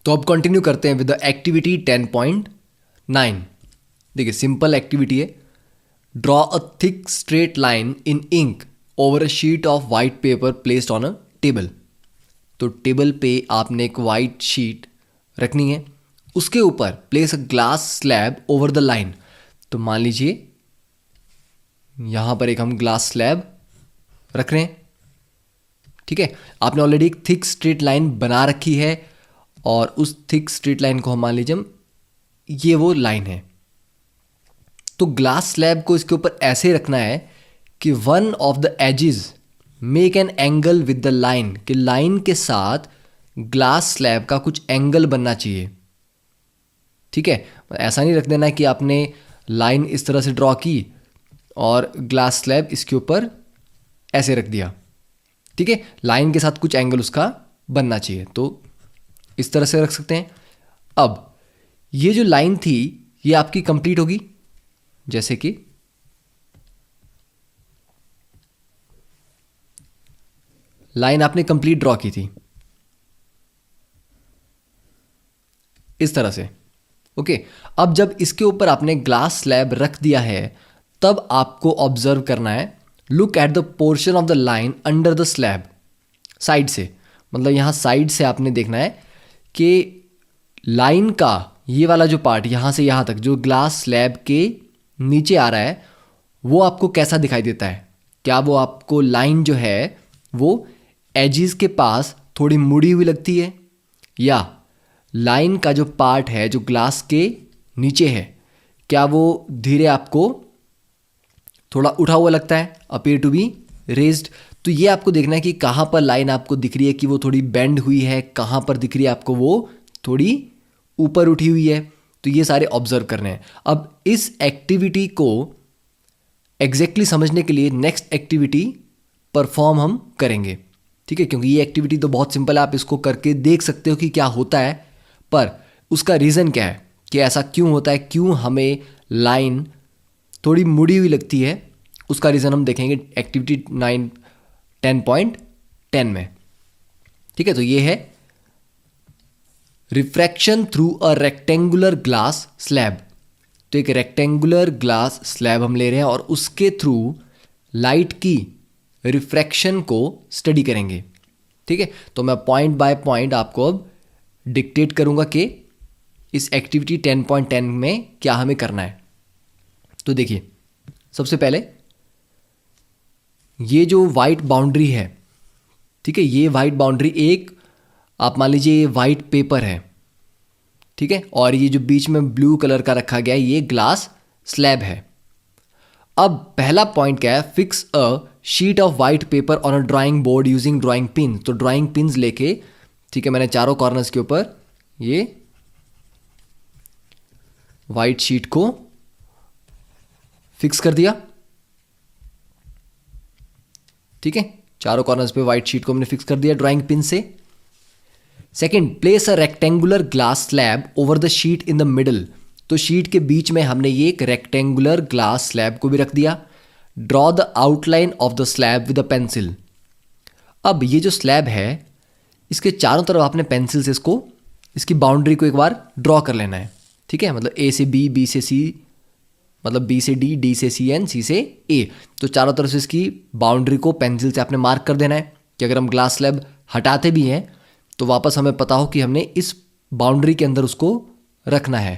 तो अब कंटिन्यू करते हैं विद द एक्टिविटी 10.9। देखिए सिंपल एक्टिविटी है। Draw a thick straight line in ink over a sheet of white paper placed on a table. तो table पे आपने एक वाइट शीट रखनी है, उसके ऊपर place a glass slab over the line. तो मान लीजिए यहां पर एक हम ग्लास स्लैब रख रहे हैं, ठीक है। आपने ऑलरेडी एक थिक स्ट्रेट लाइन बना रखी है और उस थिक स्ट्रेट लाइन को हम मान लीजिए ये वो लाइन है। तो ग्लास स्लैब को इसके ऊपर ऐसे रखना है कि one of the edges make an angle with the line, कि लाइन के साथ ग्लास स्लैब का कुछ एंगल बनना चाहिए, ठीक है। ऐसा नहीं रख देना है कि आपने लाइन इस तरह से ड्रॉ की और ग्लास स्लैब इसके ऊपर ऐसे रख दिया, ठीक है। लाइन के साथ कुछ एंगल उसका बनना चाहिए, तो इस तरह से रख सकते हैं। अब ये जो लाइन थी ये आपकी कंप्लीट होगी, जैसे कि लाइन आपने कंप्लीट ड्रॉ की थी इस तरह से, ओके। अब जब इसके ऊपर आपने ग्लास स्लैब रख दिया है तब आपको ऑब्जर्व करना है, look at the portion of the line under the slab, side से, मतलब यहाँ साइड से आपने देखना है कि लाइन का ये वाला जो पार्ट यहाँ से यहाँ तक जो ग्लास स्लैब के नीचे आ रहा है वो आपको कैसा दिखाई देता है। क्या वो आपको लाइन जो है वो एजिस के पास थोड़ी मुड़ी हुई लगती है, या लाइन का जो पार्ट है जो ग्लास के नीचे है क्या वो धीरे आपको थोड़ा उठा हुआ लगता है, अपीयर टू बी रेज्ड। तो ये आपको देखना है कि कहाँ पर लाइन आपको दिख रही है कि वो थोड़ी बेंड हुई है, कहाँ पर दिख रही है आपको वो थोड़ी ऊपर उठी हुई है। तो ये सारे ऑब्जर्व करने हैं। अब इस एक्टिविटी को एग्जैक्टली समझने के लिए नेक्स्ट एक्टिविटी परफॉर्म हम करेंगे, ठीक है। क्योंकि ये एक्टिविटी तो बहुत सिंपल है, आप इसको करके देख सकते हो कि क्या होता है, पर उसका रीज़न क्या है कि ऐसा क्यों होता है, क्यों हमें लाइन थोड़ी मुड़ी हुई लगती है, उसका रीज़न हम देखेंगे एक्टिविटी 10.10 में, ठीक है। तो ये है refraction through a rectangular glass slab. तो एक रेक्टेंगुलर ग्लास स्लैब हम ले रहे हैं और उसके थ्रू लाइट की रिफ्रैक्शन को स्टडी करेंगे, ठीक है। तो मैं पॉइंट बाय पॉइंट आपको अब डिक्टेट करूंगा कि इस एक्टिविटी 10.10 में क्या हमें करना है। तो देखिए सबसे पहले ये जो वाइट बाउंड्री है, ठीक है, ये वाइट बाउंड्री एक आप मान लीजिए ये वाइट पेपर है, ठीक है, और ये जो बीच में ब्लू कलर का रखा गया है ये ग्लास स्लैब है। अब पहला पॉइंट क्या है, fix a sheet of white paper on a drawing board using drawing pin. तो ड्राइंग पिन्स लेके, ठीक है, मैंने चारों कॉर्नर्स के ऊपर ये वाइट शीट को फिक्स कर दिया, ठीक है, चारों कॉर्नर्स पे वाइट शीट को हमने फिक्स कर दिया ड्राइंग पिन से। Second, place a rectangular glass slab over the sheet in the middle. तो शीट के बीच में हमने ये एक रेक्टेंगुलर ग्लास स्लैब को भी रख दिया। Draw the outline of the slab with a pencil. अब ये जो स्लैब है इसके चारों तरफ आपने पेंसिल से इसको, इसकी बाउंड्री को एक बार ड्रॉ कर लेना है, ठीक है। मतलब ए से बी, बी से सी, मतलब बी से डी, डी से सी एन, सी से ए। तो चारों तरफ से इसकी बाउंड्री को पेंसिल से आपने मार्क कर देना है कि अगर हम ग्लास स्लैब हटाते भी हैं तो वापस हमें पता हो कि हमने इस बाउंड्री के अंदर उसको रखना है।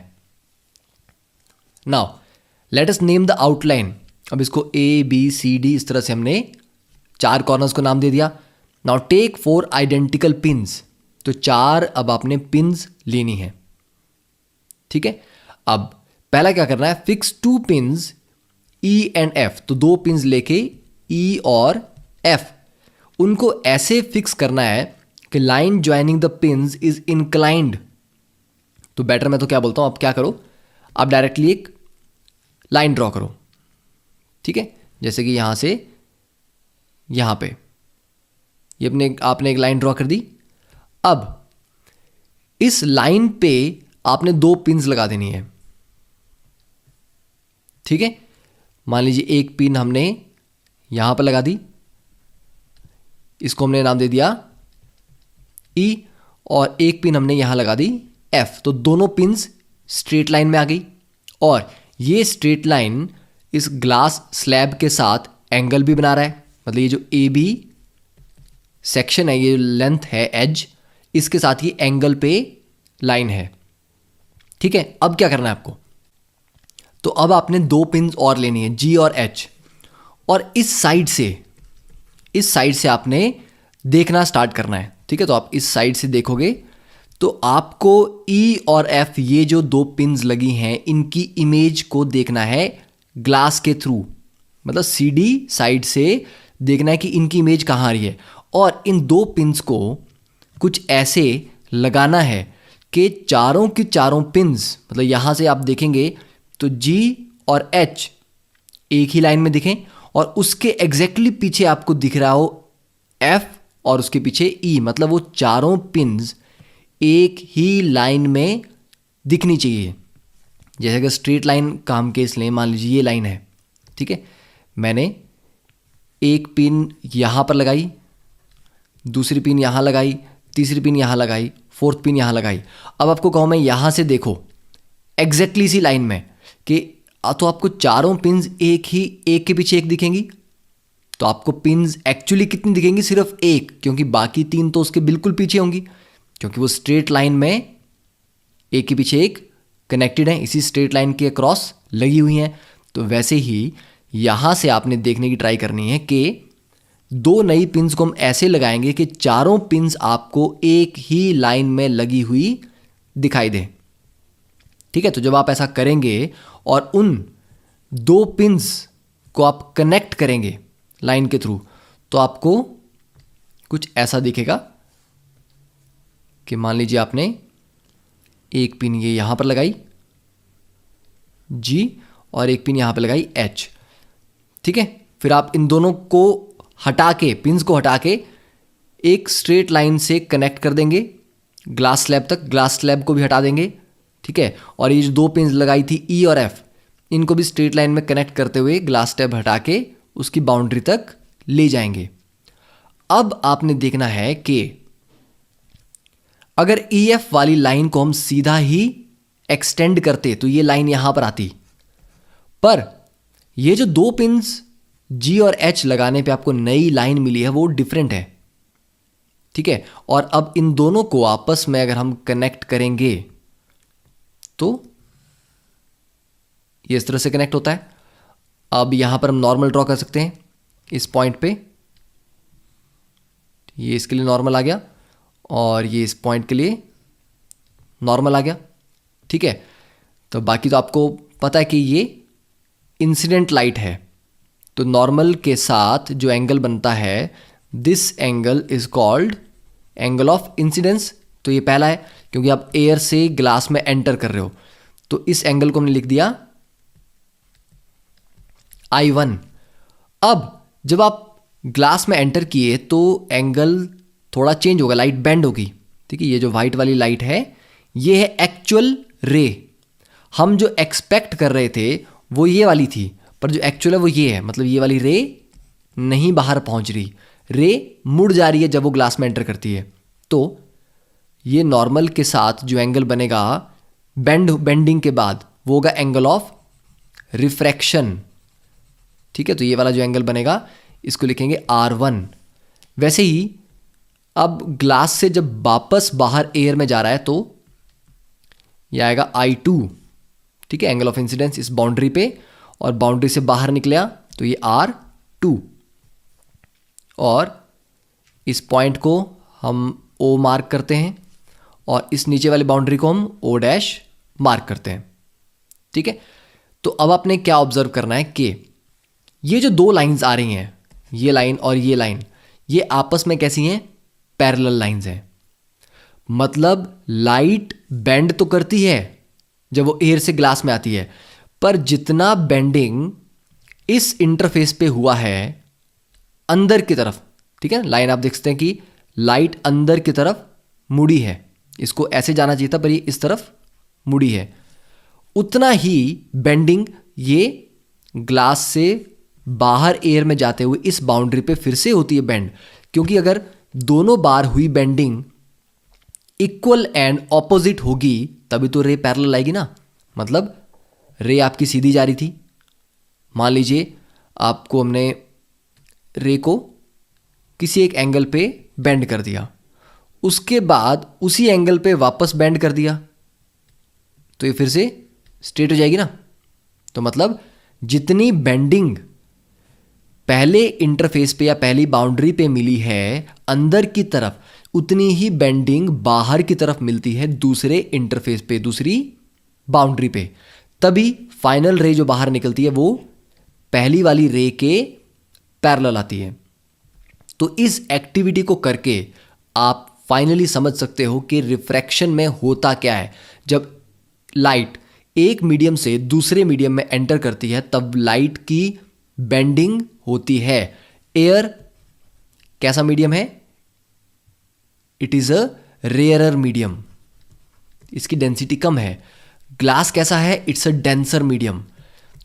Now let us name the outline. अब इसको ए बी सी डी इस तरह से हमने चार कॉर्नर्स को नाम दे दिया। Now take 4 identical pins. तो 4 अब आपने पिन्स लेनी है, ठीक है। अब पहला क्या करना है, fix 2 pins E and F. तो 2 पिन्स लेके ई और एफ उनको ऐसे फिक्स करना है कि line joining the pins is inclined. तो बेटर मैं तो क्या बोलता हूं, आप क्या करो, आप डायरेक्टली एक लाइन ड्रॉ करो, ठीक है। जैसे कि यहां से यहां पे ये आपने एक लाइन ड्रॉ कर दी। अब इस लाइन पे आपने 2 पिन्स लगा देनी है, ठीक है। मान लीजिए एक पिन हमने यहां पर लगा दी, इसको हमने नाम दे दिया ई, और एक पिन हमने यहाँ लगा दी F, तो दोनों पिन्स स्ट्रेट लाइन में आ गई और ये स्ट्रेट लाइन इस ग्लास स्लैब के साथ एंगल भी बना रहा है। मतलब ये जो ए बी सेक्शन है, ये लेंथ है एज, इसके साथ ही एंगल पे लाइन है। ठीक है, अब क्या करना है आपको, तो अब आपने दो पिन्स और लेनी है G और H, और इस साइड से आपने देखना स्टार्ट करना है। ठीक है, तो आप इस साइड से देखोगे तो आपको E और F, ये जो दो पिन्स लगी हैं, इनकी इमेज को देखना है ग्लास के थ्रू। मतलब CD साइड से देखना है कि इनकी इमेज कहाँ आ रही है, और इन दो पिन्स को कुछ ऐसे लगाना है कि चारों की चारों पिन्स, मतलब यहाँ से आप देखेंगे तो G और H एक ही लाइन में दिखें और उसके एग्जैक्टली पीछे आपको दिख रहा हो F और उसके पीछे E। मतलब वो चारों पिन्स एक ही लाइन में दिखनी चाहिए। जैसे अगर स्ट्रेट लाइन काम केस लें, मान लीजिए ये लाइन है, ठीक है, मैंने एक पिन यहाँ पर लगाई, दूसरी पिन यहाँ लगाई, तीसरी पिन यहाँ लगाई, फोर्थ पिन यहाँ लगाई। अब आपको कहूँ मैं यहाँ से देखो एग्जैक्टली इसी लाइन में कि तो आपको चारों पिन्स एक के पीछे एक दिखेंगी। तो आपको पिन्स एक्चुअली कितनी दिखेंगी, सिर्फ एक, क्योंकि बाकी तीन तो उसके बिल्कुल पीछे होंगी, क्योंकि वो स्ट्रेट लाइन में एक के पीछे एक कनेक्टेड है, इसी स्ट्रेट लाइन के अक्रॉस लगी हुई हैं। तो वैसे ही यहाँ से आपने देखने की ट्राई करनी है कि दो नई पिन्स को हम ऐसे लगाएंगे कि चारों पिन्स आपको एक ही लाइन में लगी हुई दिखाई दे। ठीक है, तो जब आप ऐसा करेंगे और उन दो पिन्स को आप कनेक्ट करेंगे लाइन के थ्रू, तो आपको कुछ ऐसा दिखेगा कि मान लीजिए आपने एक पिन ये यहाँ पर लगाई G और एक पिन यहाँ पर लगाई H। ठीक है, फिर आप इन दोनों को हटा के, पिन्स को हटा के एक स्ट्रेट लाइन से कनेक्ट कर देंगे ग्लास स्लैब तक, ग्लास स्लैब को भी हटा देंगे। ठीक है, और ये जो दो पिन्स लगाई थी E और F, इनको भी स्ट्रेट लाइन में कनेक्ट करते हुए ग्लास स्लैब हटा के उसकी बाउंड्री तक ले जाएंगे। अब आपने देखना है कि अगर EF वाली लाइन को हम सीधा ही एक्सटेंड करते तो ये लाइन यहां पर आती, पर ये जो दो पिन्स G और H लगाने पे आपको नई लाइन मिली है वो डिफरेंट है। ठीक है, और अब इन दोनों को आपस में अगर हम कनेक्ट करेंगे तो ये इस तरह से कनेक्ट होता है। अब यहां पर हम नॉर्मल ड्रॉ कर सकते हैं इस पॉइंट पे, ये इसके लिए नॉर्मल आ गया और ये इस पॉइंट के लिए नॉर्मल आ गया। ठीक है, तो बाकी तो आपको पता है कि ये इंसिडेंट लाइट है, तो नॉर्मल के साथ जो एंगल बनता है, this angle is called angle of incidence. तो ये पहला है क्योंकि आप एयर से ग्लास में एंटर कर रहे हो, तो इस एंगल को हमने लिख दिया I1। अब जब आप ग्लास में एंटर किए तो एंगल थोड़ा चेंज होगा, लाइट बेंड होगी। ठीक है, ये जो वाइट वाली लाइट है ये है एक्चुअल रे। हम जो एक्सपेक्ट कर रहे थे वो ये वाली थी, पर जो एक्चुअल है वो ये है। मतलब ये वाली रे नहीं बाहर पहुंच रही, रे मुड़ जा रही है जब वो ग्लास में एंटर करती है। तो ये नॉर्मल के साथ जो एंगल बनेगा बेंडिंग के बाद वो होगा एंगल ऑफ रिफ्रैक्शन। ठीक है, तो ये वाला जो एंगल बनेगा इसको लिखेंगे R1। वैसे ही अब ग्लास से जब वापस बाहर एयर में जा रहा है तो ये आएगा I2। ठीक है, एंगल ऑफ इंसिडेंस इस बाउंड्री पे, और बाउंड्री से बाहर निकला तो ये R2, और इस पॉइंट को हम O मार्क करते हैं और इस नीचे वाली बाउंड्री को हम O' मार्क करते हैं। ठीक है, तो अब आपने क्या ऑब्जर्व करना है कि ये जो दो लाइंस आ रही हैं, ये लाइन और ये लाइन, ये आपस में कैसी हैं, पैरेलल लाइंस हैं। मतलब लाइट बेंड तो करती है जब वो एयर से ग्लास में आती है, पर जितना बेंडिंग इस इंटरफेस पे हुआ है अंदर की तरफ, ठीक है, लाइन आप देख सकते हैं कि लाइट अंदर की तरफ मुड़ी है, इसको ऐसे जाना चाहिए था पर ये इस तरफ मुड़ी है, उतना ही बेंडिंग ये ग्लास से बाहर एयर में जाते हुए इस बाउंड्री पे फिर से होती है बेंड। क्योंकि अगर दोनों बार हुई बेंडिंग इक्वल एंड ऑपोजिट होगी तभी तो रे पैरेलल आएगी ना। मतलब रे आपकी सीधी जा रही थी, मान लीजिए आपको हमने रे को किसी एक एंगल पे बेंड कर दिया, उसके बाद उसी एंगल पे वापस बेंड कर दिया, तो ये फिर से स्ट्रेट हो जाएगी ना। तो मतलब जितनी बेंडिंग पहले इंटरफेस पे या पहली बाउंड्री पे मिली है अंदर की तरफ, उतनी ही बेंडिंग बाहर की तरफ मिलती है दूसरे इंटरफेस पे, दूसरी बाउंड्री पे। तभी फाइनल रे जो बाहर निकलती है वो पहली वाली रे के पैरेलल आती है। तो इस एक्टिविटी को करके आप फाइनली समझ सकते हो कि रिफ्रैक्शन में होता क्या है। जब लाइट एक मीडियम से दूसरे मीडियम में एंटर करती है तब लाइट की बेंडिंग होती है। एयर कैसा मीडियम है? It is a rarer medium, इसकी डेंसिटी कम है। ग्लास कैसा है? It's a denser medium.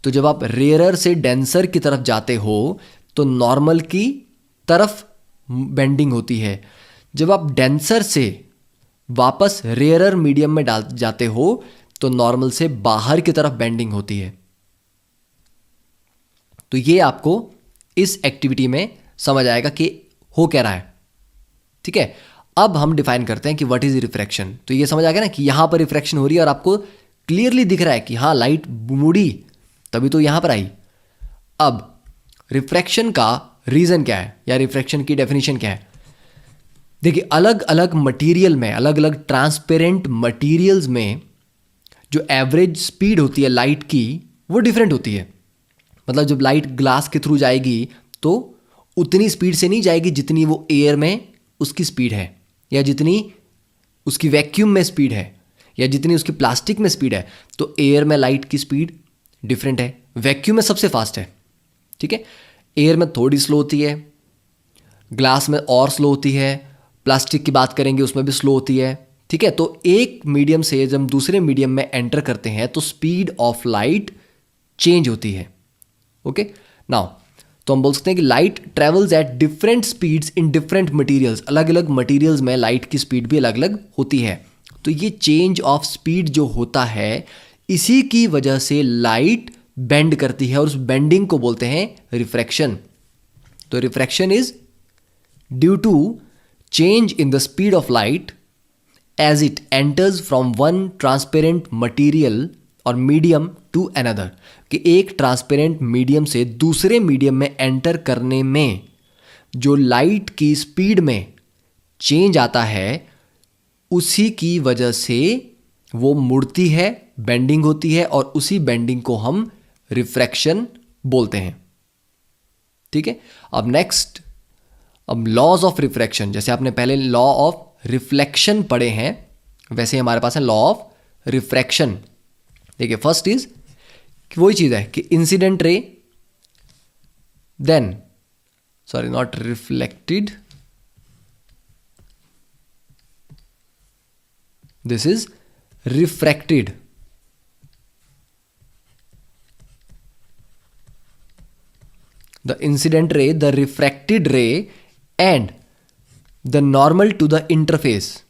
तो जब आप रेयरर से डेंसर की तरफ जाते हो तो नॉर्मल की तरफ बेंडिंग होती है। जब आप डेंसर से वापस रेयरर मीडियम में डाल जाते हो तो नॉर्मल से बाहर की तरफ बेंडिंग होती है। तो ये आपको इस एक्टिविटी में समझ आएगा कि हो क्या रहा है। ठीक है, अब हम डिफाइन करते हैं कि व्हाट इज रिफ्रैक्शन। तो ये समझ आ गया ना कि यहां पर रिफ्रैक्शन हो रही है और आपको क्लियरली दिख रहा है कि हाँ लाइट मुड़ी तभी तो यहां पर आई। अब रिफ्रैक्शन का रीजन क्या है या रिफ्रैक्शन की डेफिनेशन क्या है? देखिए, अलग अलग मटेरियल में, अलग अलग ट्रांसपेरेंट मटेरियल्स में जो एवरेज स्पीड होती है लाइट की वो डिफरेंट होती है। मतलब जब लाइट ग्लास के थ्रू जाएगी तो उतनी स्पीड से नहीं जाएगी जितनी वो एयर में उसकी स्पीड है, या जितनी उसकी वैक्यूम में स्पीड है, या जितनी उसकी प्लास्टिक में स्पीड है। तो एयर में लाइट की स्पीड डिफरेंट है, वैक्यूम में सबसे फास्ट है। ठीक है, एयर में थोड़ी स्लो होती है, ग्लास में और स्लो होती है, प्लास्टिक की बात करेंगे उसमें भी स्लो होती है। ठीक है, तो एक मीडियम से जब दूसरे मीडियम में एंटर करते हैं तो स्पीड ऑफ लाइट चेंज होती है। ओके, नाउ तो हम बोल सकते हैं कि light travels at different speeds in different materials. अलग अलग मटेरियल्स में लाइट की स्पीड भी अलग अलग होती है। तो ये चेंज ऑफ स्पीड जो होता है इसी की वजह से लाइट बेंड करती है और उस बेंडिंग को बोलते हैं रिफ्रैक्शन। तो refraction is due to change in the speed of light as it enters from one transparent material और मीडियम टू अनदर। कि एक ट्रांसपेरेंट मीडियम से दूसरे मीडियम में एंटर करने में जो लाइट की स्पीड में चेंज आता है उसी की वजह से वो मुड़ती है, बेंडिंग होती है, और उसी बेंडिंग को हम रिफ्रैक्शन बोलते हैं। ठीक है, अब नेक्स्ट, अब लॉज ऑफ रिफ्रैक्शन। जैसे आपने पहले लॉ ऑफ रिफ्लेक्शन पढ़े हैं वैसे हमारे पास है लॉ ऑफ रिफ्रैक्शन। देखिए, फर्स्ट इज कि वही चीज है कि incident ray then not reflected, this is refracted. The incident ray, the refracted ray and the normal to the interface.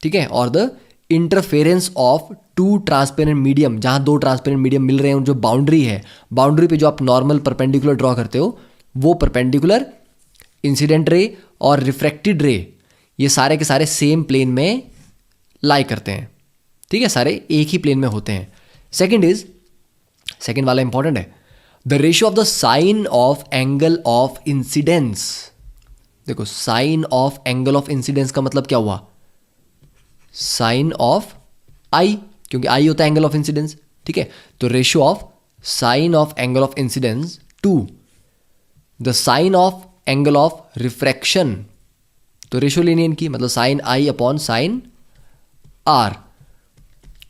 ठीक है, और the interference of two transparent medium. जहां दो ट्रांसपेरेंट मीडियम मिल रहे हैं, जो बाउंड्री है, बाउंड्री पे जो आप नॉर्मल परपेंडिकुलर ड्रॉ करते हो वो परपेंडिकुलर, इंसिडेंट रे और रिफ्रैक्टेड रे ये सारे के सारे सेम प्लेन में लाई करते हैं। ठीक है, सारे एक ही प्लेन में होते हैं। सेकेंड वाला इंपॉर्टेंट है, the ratio of the sine of angle of incidence. देखो, sine of angle of incidence का मतलब क्या हुआ? साइन ऑफ आई, क्योंकि आई होता है एंगल ऑफ इंसिडेंस। ठीक है, तो ratio of sine of angle of incidence to the sine of angle of refraction. तो रेशियो लेनी है इनकी, मतलब sine I upon sine R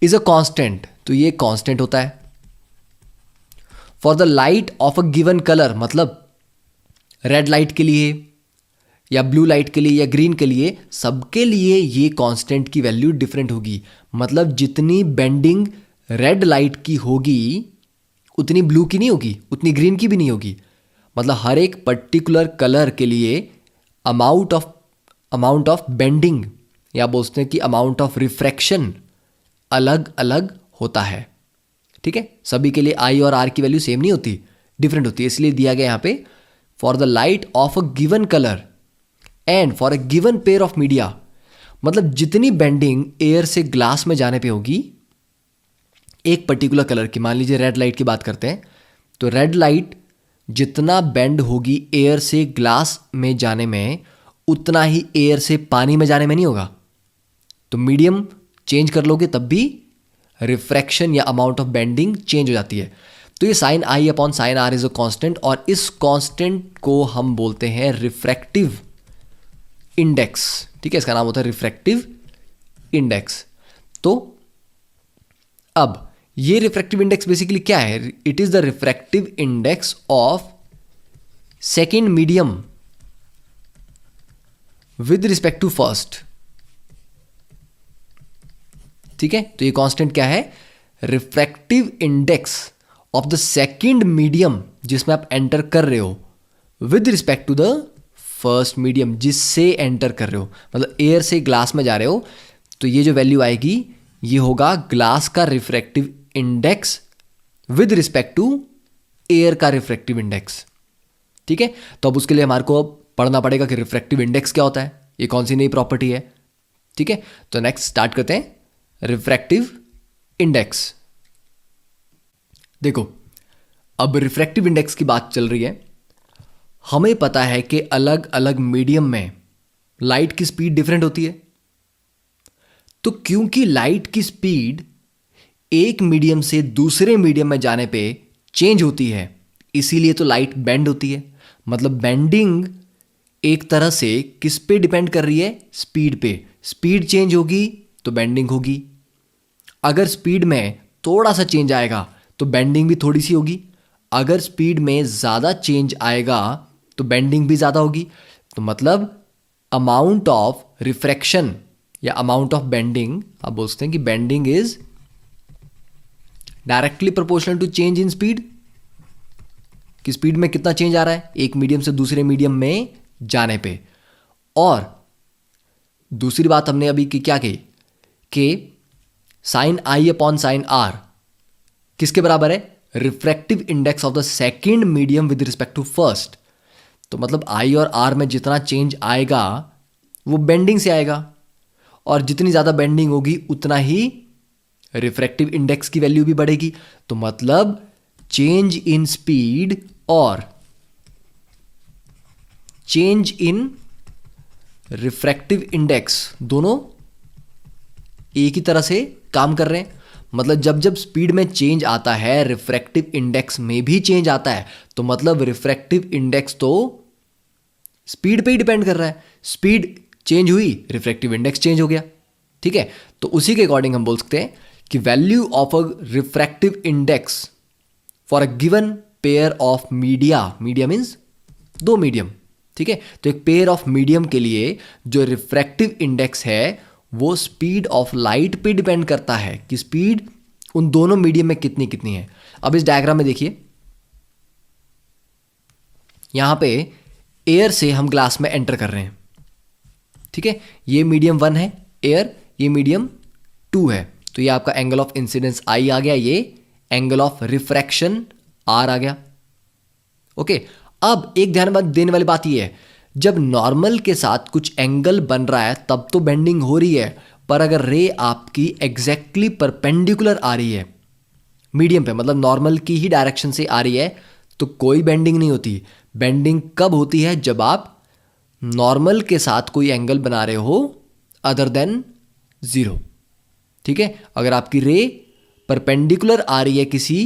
is a constant. तो ये कांस्टेंट होता है for the light of a given colour. मतलब रेड लाइट के लिए या ब्लू लाइट के लिए या ग्रीन के लिए, सबके लिए ये कांस्टेंट की वैल्यू डिफरेंट होगी। मतलब जितनी बेंडिंग रेड लाइट की होगी उतनी ब्लू की नहीं होगी, उतनी ग्रीन की भी नहीं होगी। मतलब हर एक पर्टिकुलर कलर के लिए अमाउंट ऑफ बेंडिंग या बोलते हैं कि अमाउंट ऑफ रिफ्रैक्शन अलग अलग होता है। ठीक है, सभी के लिए आई और आर की वैल्यू सेम नहीं होती, डिफरेंट होती है। इसलिए दिया गया यहाँ पे for the light of a given colour and for a given pair of media, मतलब जितनी बेंडिंग एयर से ग्लास में जाने पे होगी एक पर्टिकुलर कलर की, मान लीजिए रेड लाइट की बात करते हैं, तो रेड लाइट जितना बेंड होगी एयर से ग्लास में जाने में उतना ही एयर से पानी में जाने में नहीं होगा। तो मीडियम चेंज कर लोगे तब भी रिफ्रैक्शन या अमाउंट ऑफ बेंडिंग चेंज हो जाती है। तो ये sine I upon sine R is a constant, और इस कांस्टेंट को हम बोलते हैं रिफ्रैक्टिव इंडेक्स। ठीक है, इसका नाम होता है रिफ्रैक्टिव इंडेक्स। तो अब ये रिफ्रैक्टिव इंडेक्स बेसिकली क्या है? It is the refractive index of second medium with respect to first. ठीक है, तो ये कांस्टेंट क्या है? Refractive index of the second medium जिसमें आप एंटर कर रहे हो with respect to the first medium जिससे एंटर कर रहे हो। मतलब एयर से ग्लास में जा रहे हो तो ये जो वैल्यू आएगी ये होगा ग्लास का refractive index with respect to air का रिफ्रैक्टिव इंडेक्स। ठीक है, तो अब उसके लिए हमारे को अब पढ़ना पड़ेगा कि रिफ्रैक्टिव इंडेक्स क्या होता है, ये कौन सी नई प्रॉपर्टी है। ठीक है, तो नेक्स्ट स्टार्ट करते हैं रिफ्रैक्टिव इंडेक्स। देखो, अब रिफ्रैक्टिव इंडेक्स की बात चल रही है। हमें पता है कि अलग अलग मीडियम में लाइट की स्पीड डिफरेंट होती है। तो क्योंकि लाइट की स्पीड एक मीडियम से दूसरे मीडियम में जाने पे चेंज होती है, इसीलिए तो लाइट बेंड होती है। मतलब बेंडिंग एक तरह से किस पे डिपेंड कर रही है? स्पीड पे। स्पीड चेंज होगी तो बेंडिंग होगी। अगर स्पीड में थोड़ा सा चेंज आएगा तो बेंडिंग भी थोड़ी सी होगी। अगर स्पीड में ज़्यादा चेंज आएगा तो बेंडिंग भी ज़्यादा होगी। तो मतलब अमाउंट ऑफ रिफ्रैक्शन या अमाउंट ऑफ बेंडिंग, आप बोलते हैं कि bending is directly proportional to change in speed, कि स्पीड में कितना चेंज आ रहा है एक मीडियम से दूसरे मीडियम में जाने पे। और दूसरी बात हमने अभी की क्या कही कि sine I upon sine R किसके बराबर है? Refractive index of the second medium with respect to first. तो मतलब आई और आर में जितना चेंज आएगा वो बेंडिंग से आएगा, और जितनी ज़्यादा बेंडिंग होगी उतना ही रिफ्रैक्टिव इंडेक्स की वैल्यू भी बढ़ेगी। तो मतलब चेंज इन स्पीड और चेंज इन रिफ्रैक्टिव इंडेक्स दोनों एक ही तरह से काम कर रहे हैं। मतलब जब जब स्पीड में चेंज आता है रिफ्रैक्टिव इंडेक्स में भी चेंज आता है, तो मतलब रिफ्रैक्टिव इंडेक्स तो स्पीड पे ही डिपेंड कर रहा है। स्पीड चेंज हुई, रिफ्रैक्टिव इंडेक्स चेंज हो गया। ठीक है, तो उसी के अकॉर्डिंग हम बोल सकते हैं कि value of a refractive index for a given pair of media, media means दो मीडियम। ठीक है, तो एक पेयर ऑफ मीडियम के लिए जो रिफ्रैक्टिव इंडेक्स है वो स्पीड ऑफ लाइट पे डिपेंड करता है कि स्पीड उन दोनों मीडियम में कितनी कितनी है। अब इस डायग्राम में देखिए, यहां पे एयर से हम ग्लास में एंटर कर रहे हैं। ठीक है, ये मीडियम 1 है एयर, ये मीडियम 2 है। तो ये आपका एंगल ऑफ इंसिडेंस आई आ गया, ये एंगल ऑफ रिफ्रैक्शन आर आ गया। ओके, अब एक ध्यान देने वाली बात ये है, जब नॉर्मल के साथ कुछ एंगल बन रहा है तब तो बेंडिंग हो रही है, पर अगर रे आपकी एग्जैक्टली परपेंडिकुलर आ रही है मीडियम पे, मतलब नॉर्मल की ही डायरेक्शन से आ रही है, तो कोई बेंडिंग नहीं होती। बेंडिंग कब होती है? जब आप नॉर्मल के साथ कोई एंगल बना रहे हो अदर देन 0। ठीक है, अगर आपकी रे परपेंडिकुलर आ रही है किसी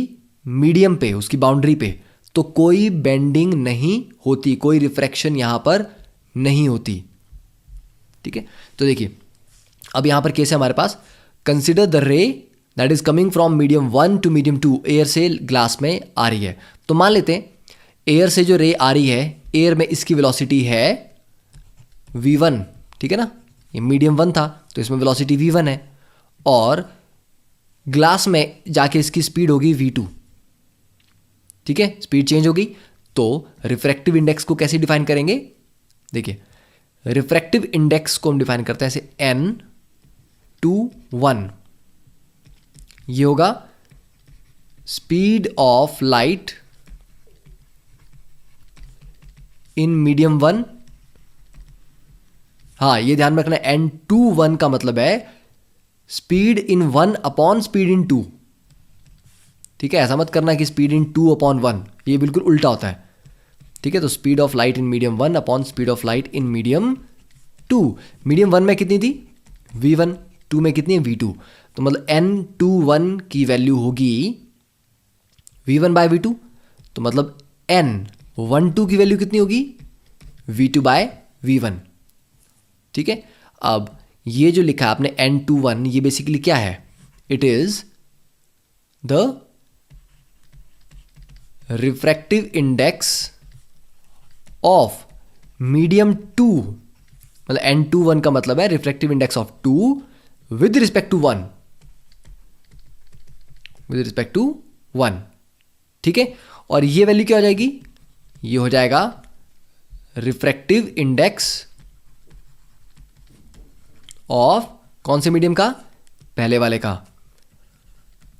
मीडियम पे, उसकी बाउंड्री पे, तो कोई बेंडिंग नहीं होती, कोई रिफ्रैक्शन यहां पर नहीं होती। ठीक है, तो देखिए अब यहां पर केस है हमारे पास, consider the ray that is coming from medium 1 to medium 2, air से ग्लास में आ रही है। तो मान लेते हैं एयर से जो रे आ रही है, एयर में इसकी वेलोसिटी है v1। ठीक है ना, ये मीडियम 1 था तो इसमें वेलोसिटी v1 है, और ग्लास में जाके इसकी स्पीड होगी v2। ठीक है, स्पीड चेंज होगी, तो रिफ्रैक्टिव इंडेक्स को कैसे डिफाइन करेंगे? देखिए, रिफ्रैक्टिव इंडेक्स को हम डिफाइन करते हैं ऐसे n/1। ये होगा speed of light in medium 1। हाँ, ये ध्यान में रखना, n/1 का मतलब है speed in 1 upon speed in 2। ठीक है, ऐसा मत करना कि स्पीड इन 2 अपॉन 1, ये बिल्कुल उल्टा होता है। ठीक है, तो speed of light in medium 1 upon speed of light in medium 2। Medium 1 में कितनी थी v1, 2 में कितनी है v2। तो मतलब n/1 की वैल्यू होगी v1/v2। तो मतलब n/2 की वैल्यू कितनी होगी v2/v1। ठीक है, अब ये जो लिखा है आपने n/1, ये बेसिकली क्या है, it is the refractive index of medium 2। मतलब n/1 का मतलब है refractive index of 2 with respect to 1, with respect to 1। ठीक है, और ये वैल्यू क्या हो जाएगी, ये हो जाएगा रिफ्रैक्टिव इंडेक्स ऑफ कौन से मीडियम का, पहले वाले का,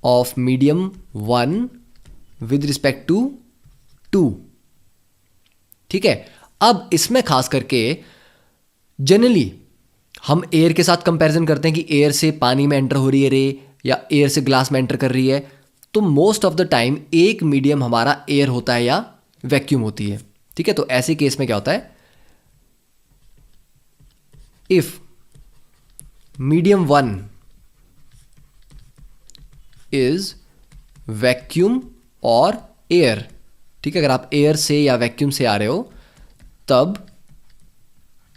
of medium 1 with respect to 2। ठीक है, अब इसमें खास करके जनरली हम एयर के साथ कंपैरिजन करते हैं कि एयर से पानी में एंटर हो रही है रे, या एयर से ग्लास में एंटर कर रही है। तो मोस्ट ऑफ द टाइम एक मीडियम हमारा एयर होता है या वैक्यूम होती है। ठीक है, तो ऐसे केस में क्या होता है, इफ मीडियम 1 इज वैक्यूम और एयर। ठीक है, अगर आप एयर से या वैक्यूम से आ रहे हो तब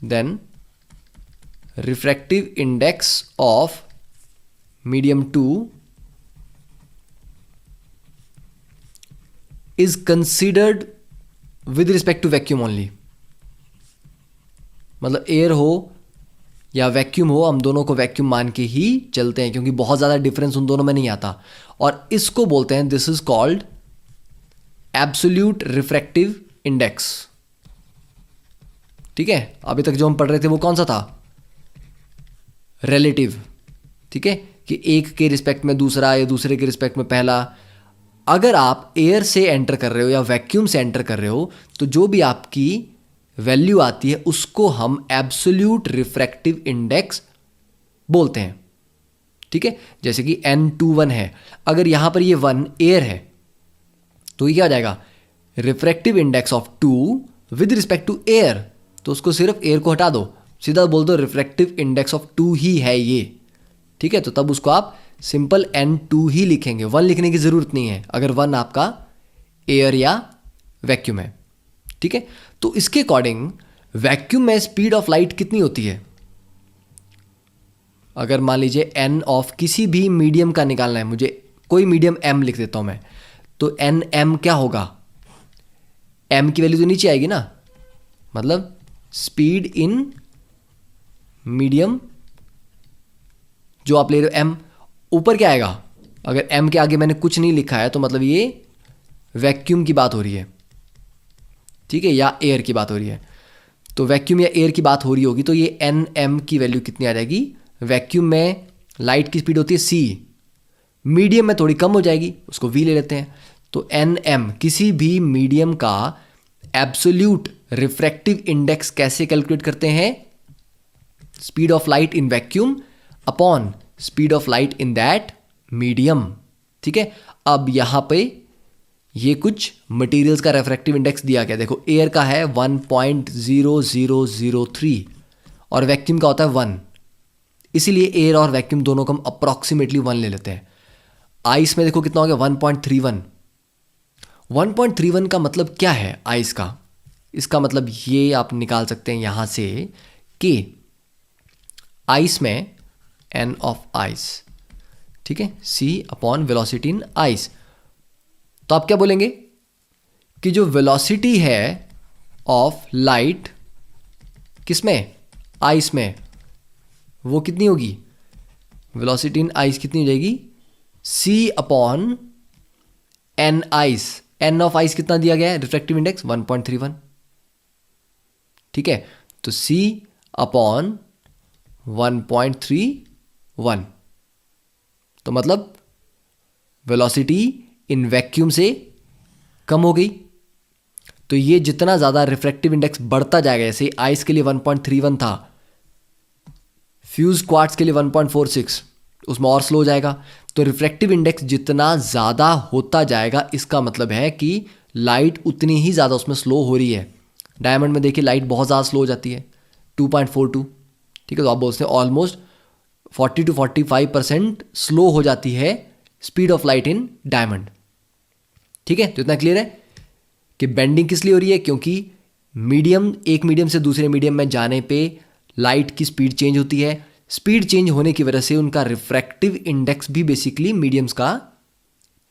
then refractive index of medium 2 is considered with respect to vacuum only. मतलब एयर हो या वैक्यूम हो, हम दोनों को वैक्यूम मान के ही चलते हैं, क्योंकि बहुत ज़्यादा डिफरेंस उन दोनों में नहीं आता। और इसको बोलते हैं, this is called absolute refractive index. ठीक है, अभी तक जो हम पढ़ रहे थे वो कौन सा था, रिलेटिव। ठीक है, कि एक के रिस्पेक्ट में दूसरा या दूसरे के रिस्पेक्ट में पहला। अगर आप एयर से एंटर कर रहे हो या वैक्यूम से एंटर कर रहे हो तो जो भी आपकी वैल्यू आती है उसको हम एब्सोल्यूट रिफ्रैक्टिव इंडेक्स बोलते हैं। ठीक है, जैसे कि n/1 है, अगर यहां पर ये 1 एयर है तो ये क्या हो जाएगा, refractive index of 2 with respect to air. तो उसको सिर्फ एयर को हटा दो, सीधा बोल दो रिफ्रैक्टिव इंडेक्स ऑफ 2 ही है ये। ठीक है, तो तब उसको आप सिंपल n/2 ही लिखेंगे, 1 लिखने की जरूरत नहीं है अगर 1 आपका एयर या वैक्यूम है। ठीक है, तो इसके अकॉर्डिंग वैक्यूम में स्पीड ऑफ लाइट कितनी होती है, अगर मान लीजिए n ऑफ किसी भी मीडियम का निकालना है मुझे, कोई मीडियम m लिख देता हूं मैं, तो nm क्या होगा, m की वैल्यू तो नीचे आएगी ना, मतलब स्पीड इन मीडियम जो आप ले रहे हो m, ऊपर क्या आएगा, अगर m के आगे मैंने कुछ नहीं लिखा है तो मतलब ये वैक्यूम की बात हो रही है। ठीक है, या एयर की बात हो रही है। तो वैक्यूम या एयर की बात हो रही होगी तो ये nm की वैल्यू कितनी आ जाएगी, वैक्यूम में लाइट की स्पीड होती है c, मीडियम में थोड़ी कम हो जाएगी, उसको v ले लेते हैं। तो nm किसी भी मीडियम का एब्सोल्यूट रिफ्रैक्टिव इंडेक्स कैसे कैलकुलेट करते हैं, speed of light in vacuum upon speed of light in that medium. ठीक है, अब यहां पे ये कुछ मटेरियल्स का रिफ्रैक्टिव इंडेक्स दिया गया, देखो एयर का है 1.0003 और वैक्यूम का होता है 1, इसीलिए एयर और वैक्यूम दोनों को हम अप्रॉक्सीमेटली 1 ले लेते हैं। आइस में देखो कितना हो गया 1.31। 1.31 का मतलब क्या है आइस का, इसका मतलब ये आप निकाल सकते हैं यहां से कि आइस में n ऑफ आइस, ठीक है, c अपॉन वेलोसिटी इन आइस। तो आप क्या बोलेंगे कि जो वेलोसिटी है ऑफ लाइट किसमें, आइस में, वो कितनी होगी, वेलोसिटी इन आइस कितनी हो जाएगी, c upon n ice. n of ice कितना दिया गया है, रिफ्रैक्टिव इंडेक्स 1.31। ठीक है, तो c अपॉन 1.31। तो मतलब वेलोसिटी इन वैक्यूम से कम हो गई। तो ये जितना ज़्यादा रिफ्रैक्टिव इंडेक्स बढ़ता जाएगा, जैसे आइस के लिए 1.31 था, फ्यूज क्वार्ट्ज के लिए 1.46, उसमें और स्लो हो जाएगा। तो रिफ्रैक्टिव इंडेक्स जितना ज़्यादा होता जाएगा, इसका मतलब है कि लाइट उतनी ही ज़्यादा उसमें स्लो हो रही है। डायमंड में देखिए लाइट बहुत ज़्यादा स्लो हो जाती है, 2.42। ठीक है, तो आप बोलते हैं ऑलमोस्ट 40 to 45% स्लो हो जाती है speed of light in diamond. ठीक है, तो इतना क्लियर है कि बेंडिंग किस लिए हो रही है, क्योंकि एक मीडियम से दूसरे मीडियम में जाने पे लाइट की स्पीड चेंज होती है। स्पीड चेंज होने की वजह से उनका रिफ्रैक्टिव इंडेक्स भी बेसिकली मीडियम्स का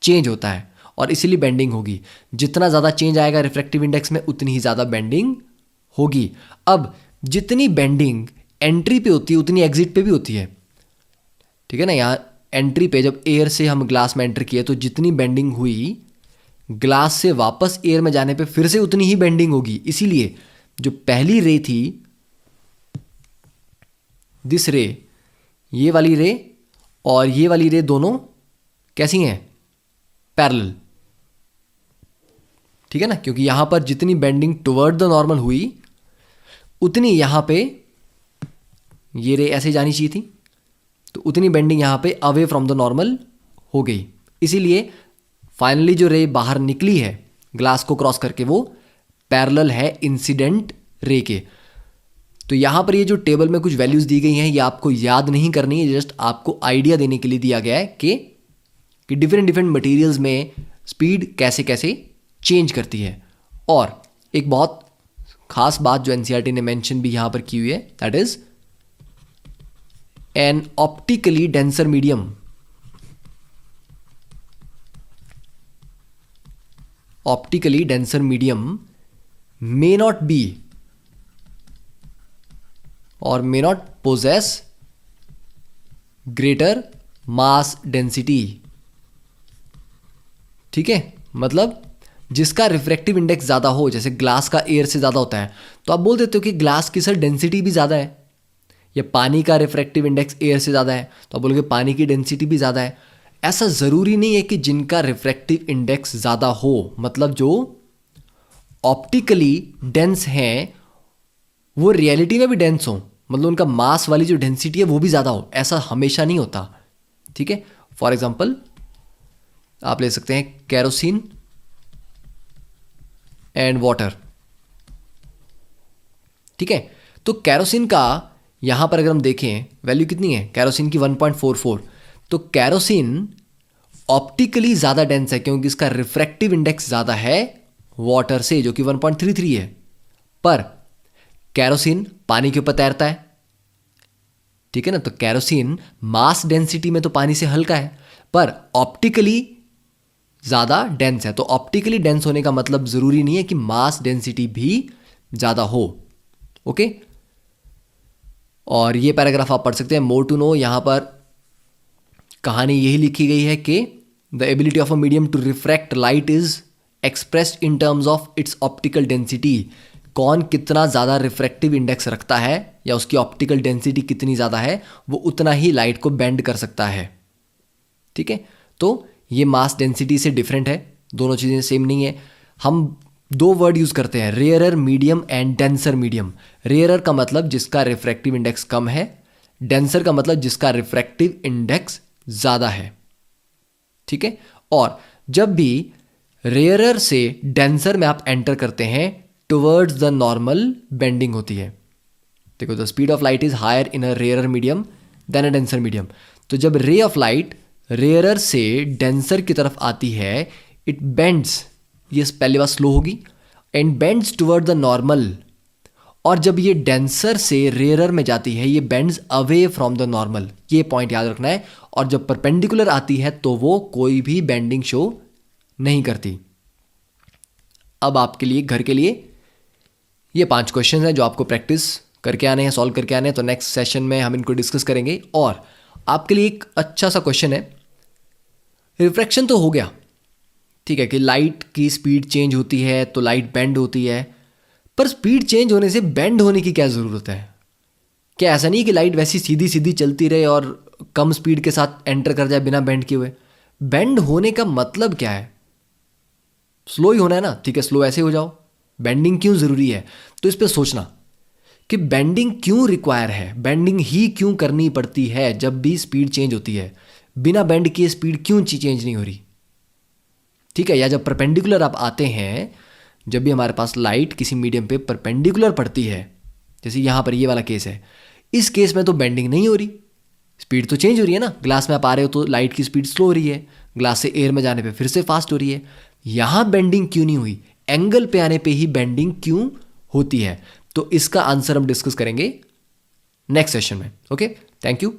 चेंज होता है और इसीलिए बेंडिंग होगी। जितना ज़्यादा चेंज आएगा रिफ्रैक्टिव इंडेक्स में, उतनी ही ज़्यादा बेंडिंग होगी। अब जितनी बेंडिंग एंट्री पे होती है उतनी एग्जिट पे भी होती है। ठीक है ना, यहाँ एंट्री पे जब एयर से हम ग्लास में एंटर किए तो जितनी बेंडिंग हुई, ग्लास से वापस एयर में जाने पे फिर से उतनी ही बेंडिंग होगी। इसीलिए जो पहली रे थी, दिस रे, ये वाली रे और ये वाली रे दोनों कैसी हैं, पैरेलल। ठीक है ना, क्योंकि यहां पर जितनी बेंडिंग टुवर्ड द नॉर्मल हुई, उतनी यहां पे ये रे ऐसे जानी चाहिए थी, तो उतनी बेंडिंग यहां पे अवे फ्रॉम द नॉर्मल हो गई। इसीलिए फाइनली जो रे बाहर निकली है ग्लास को क्रॉस करके, वो पैरेलल है इंसिडेंट रे के। तो यहां पर ये जो टेबल में कुछ वैल्यूज दी गई हैं, ये आपको याद नहीं करनी है, जस्ट आपको आइडिया देने के लिए दिया गया है कि डिफरेंट मटेरियल्स में स्पीड कैसे कैसे चेंज करती है। और एक बहुत खास बात जो एनसीईआरटी ने मेंशन भी यहां पर की हुई है, that is an optically denser medium. Optically denser medium may not be or may not possess greater mass density। ठीक है, मतलब जिसका रिफ्रैक्टिव इंडेक्स ज़्यादा हो, जैसे ग्लास का एयर से ज़्यादा होता है, तो आप बोल देते हो कि ग्लास की सर डेंसिटी भी ज़्यादा है। या पानी का रिफ्रैक्टिव इंडेक्स एयर से ज़्यादा है, तो आप बोलोगे पानी की डेंसिटी भी ज़्यादा है। ऐसा ज़रूरी नहीं है कि जिनका रिफ्रैक्टिव इंडेक्स ज़्यादा हो, मतलब जो ऑप्टिकली डेंस हैं वो रियलिटी में भी डेंस हो, मतलब उनका मास वाली जो डेंसिटी है वो भी ज़्यादा हो। ऐसा हमेशा नहीं होता। ठीक है, फॉर एग्जांपल आप ले सकते हैं केरोसिन एंड वाटर। ठीक है, तो केरोसिन का यहां पर अगर हम देखें वैल्यू कितनी है, केरोसिन की 1.44। तो केरोसिन ऑप्टिकली ज़्यादा डेंस है क्योंकि इसका रिफ्रैक्टिव इंडेक्स ज़्यादा है वाटर से, जो कि 1.33 है। पर केरोसिन पानी के ऊपर तैरता है। ठीक है ना, तो केरोसिन मास डेंसिटी में तो पानी से हल्का है, पर ऑप्टिकली ज़्यादा डेंस है। तो ऑप्टिकली डेंस होने का मतलब ज़रूरी नहीं है कि मास डेंसिटी भी ज़्यादा हो। ओके, और ये पैराग्राफ आप पढ़ सकते हैं। मोर टू नो, यहां पर कहानी यही लिखी गई है कि the ability of a medium to refract light is expressed in terms of its optical density. कौन कितना ज़्यादा रिफ्रैक्टिव इंडेक्स रखता है या उसकी ऑप्टिकल डेंसिटी कितनी ज़्यादा है, वो उतना ही लाइट को बेंड कर सकता है। ठीक है, तो ये मास डेंसिटी से डिफरेंट है, दोनों चीज़ें सेम नहीं है। हम दो वर्ड यूज़ करते हैं, rarer medium and denser medium. Rarer का मतलब जिसका रिफ्रैक्टिव इंडेक्स कम है, डेंसर का मतलब जिसका रिफ्रैक्टिव इंडेक्स ज़्यादा है। ठीक है, और जब भी रेयरर से डेंसर में आप एंटर करते हैं, टुवर्ड्स द नॉर्मल बेंडिंग होती है। देखो, the speed of light is higher in a rarer medium than a denser medium. तो जब रे ऑफ लाइट रेयरर से डेंसर की तरफ आती है, इट बेंड्स, ये पहली बार स्लो होगी, and bends toward the normal. और जब ये डेंसर से रेयरर में जाती है, ये bends away from the normal. ये पॉइंट याद रखना है। और जब परपेंडिकुलर आती है तो वो कोई भी बेंडिंग शो नहीं करती। अब आपके लिए घर के लिए ये 5 क्वेश्चन हैं जो आपको प्रैक्टिस करके आने हैं, सॉल्व करके आने हैं। तो नेक्स्ट सेशन में हम इनको डिस्कस करेंगे। और आपके लिए एक अच्छा सा क्वेश्चन है, रिफ्रैक्शन तो हो गया, ठीक है, कि लाइट की स्पीड चेंज होती है तो लाइट बेंड होती है, पर स्पीड चेंज होने से बेंड होने की क्या ज़रूरत है? क्या ऐसा नहीं कि लाइट वैसी सीधी सीधी चलती रहे और कम स्पीड के साथ एंटर कर जाए बिना बेंड किए हुए? बेंड होने का मतलब क्या है? स्लो ही होना है ना, ठीक है, स्लो ऐसे हो जाओ। बेंडिंग क्यों ज़रूरी है? तो इस पर सोचना कि बेंडिंग क्यों रिक्वायर है, बेंडिंग ही क्यों करनी पड़ती है जब भी स्पीड चेंज होती है। बिना बेंड किए स्पीड क्यों चेंज नहीं हो रही? ठीक है, या जब परपेंडिकुलर आप आते हैं, जब भी हमारे पास लाइट किसी मीडियम पे परपेंडिकुलर पड़ती है, जैसे यहाँ पर ये वाला केस है, इस केस में तो बेंडिंग नहीं हो रही, स्पीड तो चेंज हो रही है ना। ग्लास में आप आ रहे हो तो लाइट की स्पीड स्लो हो रही है, ग्लास से एयर में जाने पे फिर से फास्ट हो रही है। यहाँ बेंडिंग क्यों नहीं हुई? एंगल पे आने पे ही बेंडिंग क्यों होती है? तो इसका आंसर हम डिस्कस करेंगे नेक्स्ट सेशन में। Okay, thank you.